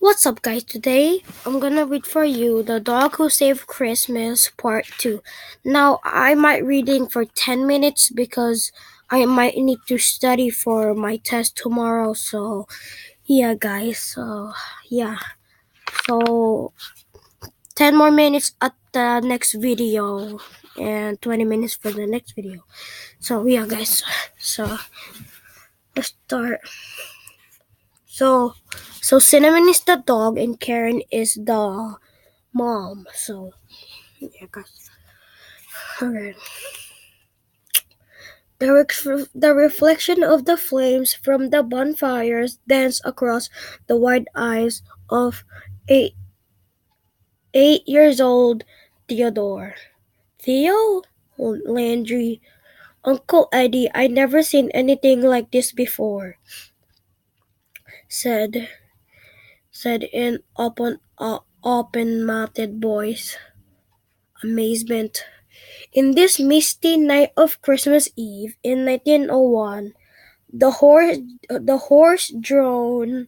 What's up, guys? Today I'm gonna read for you The Dog Who Saved Christmas Part 2. Now, I might reading for 10 minutes because I might need to study for my test tomorrow. So, yeah, guys. Yeah. So, 10 more minutes at the next video and 20 minutes for the next video. So, yeah, guys. So, let's start. So, Cinnamon is the dog and Karen is the mom. So, yeah, guys. Alright. The reflection of the flames from the bonfires danced across the wide eyes of eight, 8 years old Theodore. Theo? Landry. Uncle Eddie, I never seen anything like this before, said in open-mouthed voice. Amazement. In this misty night of Christmas Eve in 1901, the horse-drawn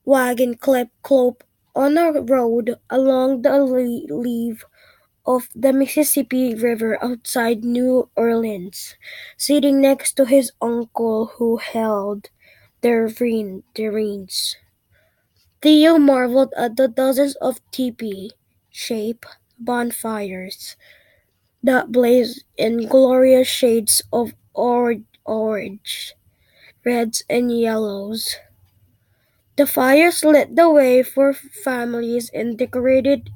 wagon cloped on a road along the leave of the Mississippi River outside New Orleans, sitting next to his uncle who held the reins. Theo marveled at the dozens of teepee-shaped bonfires that blazed in glorious shades of orange, reds, and yellows. The fires lit the way for families in decorated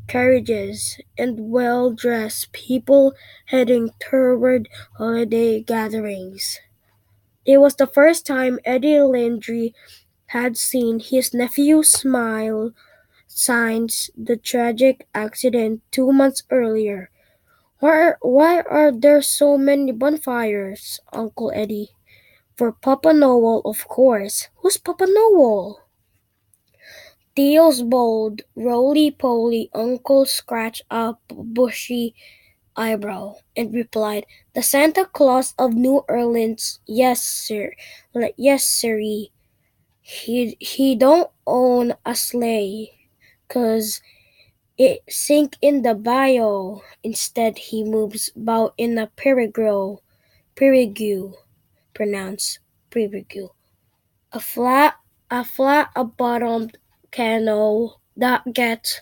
carriages and well-dressed people heading toward holiday gatherings. It was the first time Eddie Landry had seen his nephew smile since the tragic accident 2 months earlier. Why are there so many bonfires, Uncle Eddie? For Papa Noel, of course. Who's Papa Noel? Theo's bold, roly-poly uncle scratched a bushy eyebrow and replied, "The Santa Claus of New Orleans, yes, sir. Yes, sirree. He don't own a sleigh, 'cause it sink in the bayou. Instead, he moves about in a perigue, pronounced perigue. A flat bottomed canoe that gets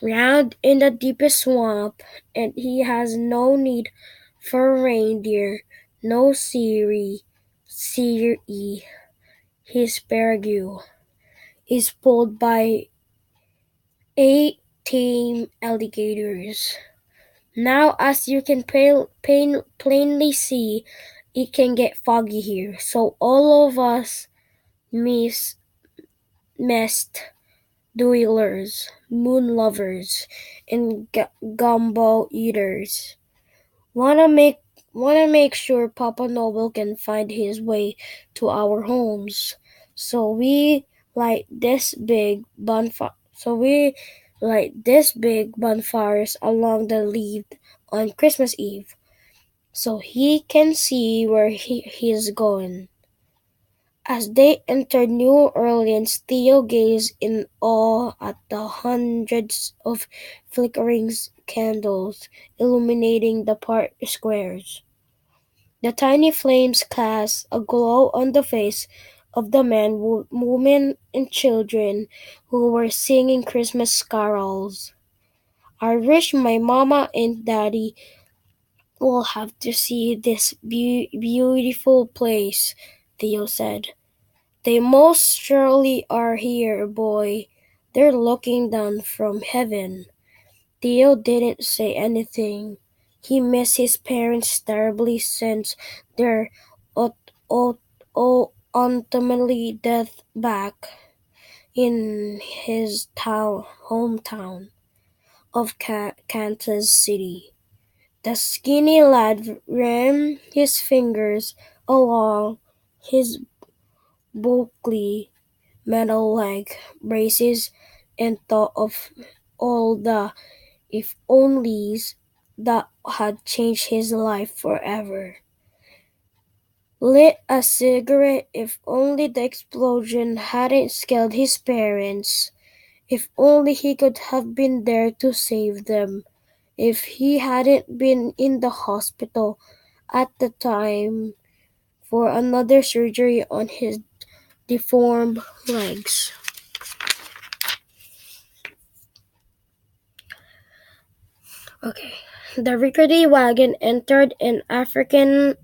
round in the deepest swamp, and he has no need for reindeer, no siree. His perigue is pulled by 8 tame alligators. Now, as you can plainly see, it can get foggy here, so all of us mist dwellers, moon lovers, and gumbo eaters wanna make sure Papa Noble can find his way to our homes. So we light this big bonfire. So we light this big bonfires along the leaf on Christmas Eve, so he can see where he's going. As they entered New Orleans, Theo gazed in awe at the hundreds of flickering candles illuminating the park squares. The tiny flames cast a glow on the face of the men, women, and children who were singing Christmas carols. "I wish my mama and daddy will have to see this beautiful place," Theo said. "They most surely are here, boy. They're looking down from heaven." Theo didn't say anything. He missed his parents terribly since their ult- ult- ultimately death back in his hometown of Kansas City. The skinny lad ran his fingers along his bulky metal leg braces and thought of all the if onlys that had changed his life forever. lit a cigarette. If only the explosion hadn't killed his parents. If only he could have been there to save them. If he hadn't been in the hospital at the time for another surgery on his deformed legs. Okay. The rickety wagon entered an African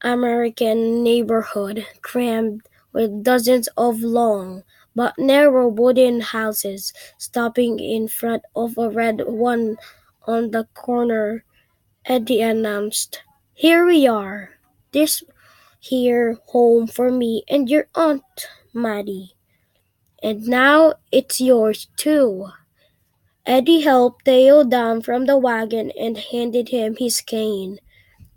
American neighborhood crammed with dozens of long but narrow wooden houses, stopping in front of a red one on the corner. Eddie announced, "Here we are. This here home for me and your Aunt Maddie. And now it's yours too." Eddie helped Theo down from the wagon and handed him his cane.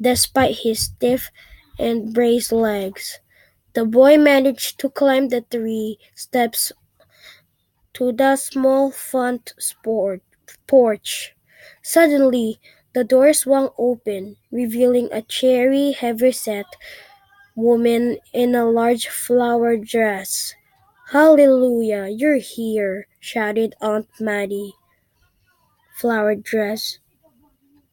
Despite his stiff and braced legs, the boy managed to climb the 3 steps to the small front porch. Suddenly, the door swung open, revealing a cherry heavyset woman in a large flower dress. "Hallelujah, you're here," shouted Aunt Maddie. Flower dress.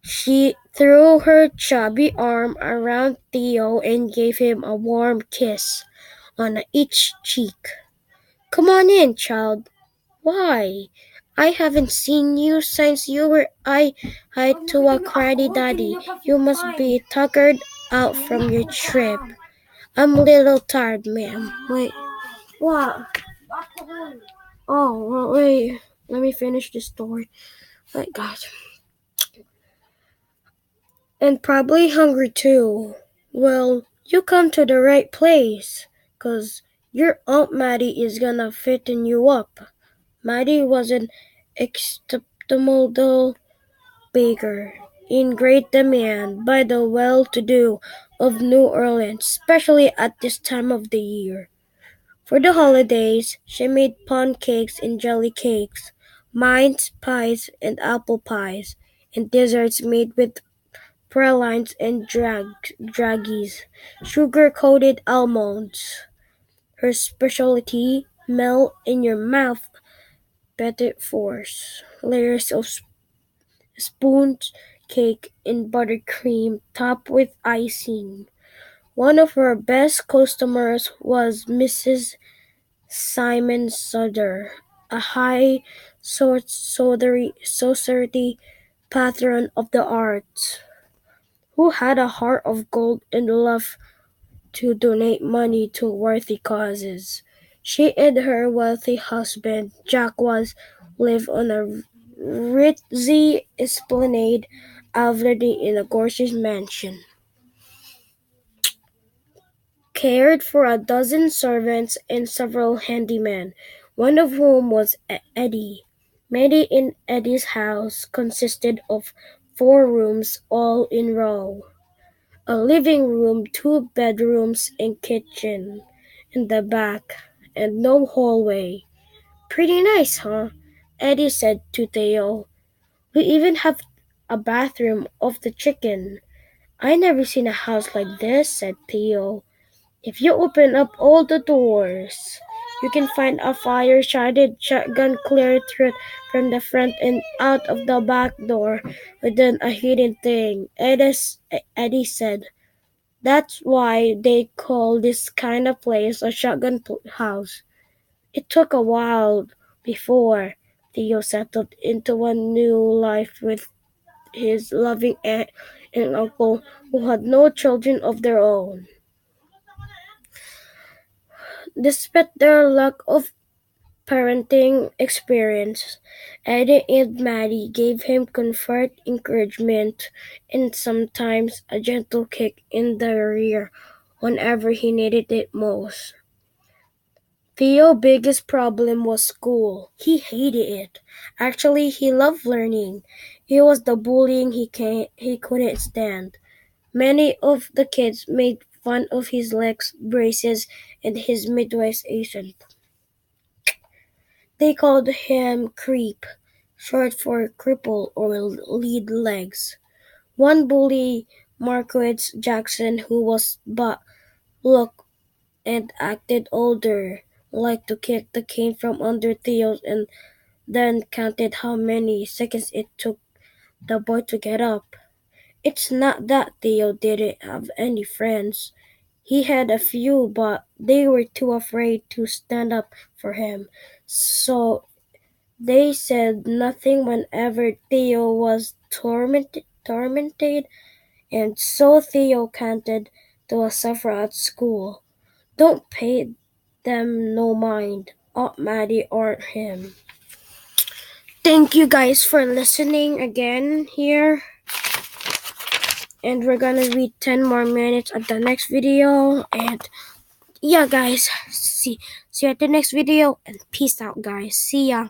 She threw her chubby arm around Theo and gave him a warm kiss on each cheek. "Come on in, child." "Why? I haven't seen you since you were I to a cruddy daddy. You must be tuckered out from your trip." "I'm a little tired, ma'am." "Wait, what?" "Oh, well, wait. Let me finish this story." My God. "And probably hungry too." "Well, you come to the right place, 'cause your Aunt Maddie is gonna fatten you up." Maddie was an acceptable baker, in great demand by the well-to-do of New Orleans, especially at this time of the year. For the holidays, she made pound cakes and jelly cakes, mince pies and apple pies, and desserts made with pralines and draggies, sugar-coated almonds. Her specialty, melt in your mouth petit fours, layers of sponge cake and buttercream topped with icing. One of her best customers was Mrs. Simon Sutter, a high society patron of the arts, who had a heart of gold and loved to donate money to worthy causes. She and her wealthy husband, Jack, lived on a ritzy esplanade already in a gorgeous mansion, cared for a dozen servants and several handymen, one of whom was Eddie. Many in Eddie's house consisted of 4 rooms all in row. A living room, 2 bedrooms and kitchen in the back, and no hallway. "Pretty nice, huh?" Eddie said to Theo. "We even have a bathroom of the chicken." "I never seen a house like this," said Theo. "If you open up all the doors, you can find a fire-shaded shotgun clear through from the front and out of the back door within a hidden thing," Eddie said. "That's why they call this kind of place a shotgun house." It took a while before Theo settled into a new life with his loving aunt and uncle who had no children of their own. Despite their lack of parenting experience, Eddie and Maddie gave him comfort, encouragement, and sometimes a gentle kick in the rear whenever he needed it most. Theo's biggest problem was school. He hated it. Actually, he loved learning. It was the bullying he couldn't stand. Many of the kids made fun of his legs braces and his Midwest accent. They called him Creep, short for cripple or lead legs. One bully, Marquez Jackson, who was looked and acted older, like to kick the cane from under Theo's, and then counted how many seconds it took the boy to get up. It's not that Theo didn't have any friends. He had a few, but they were too afraid to stand up for him. So they said nothing whenever Theo was tormented, and so Theo counted to a suffer at school. Don't pay them no mind, Aunt Maddie or him. Thank you guys for listening again here. And we're gonna read 10 more minutes at the next video. And yeah, guys, see you at the next video. And peace out, guys. See ya.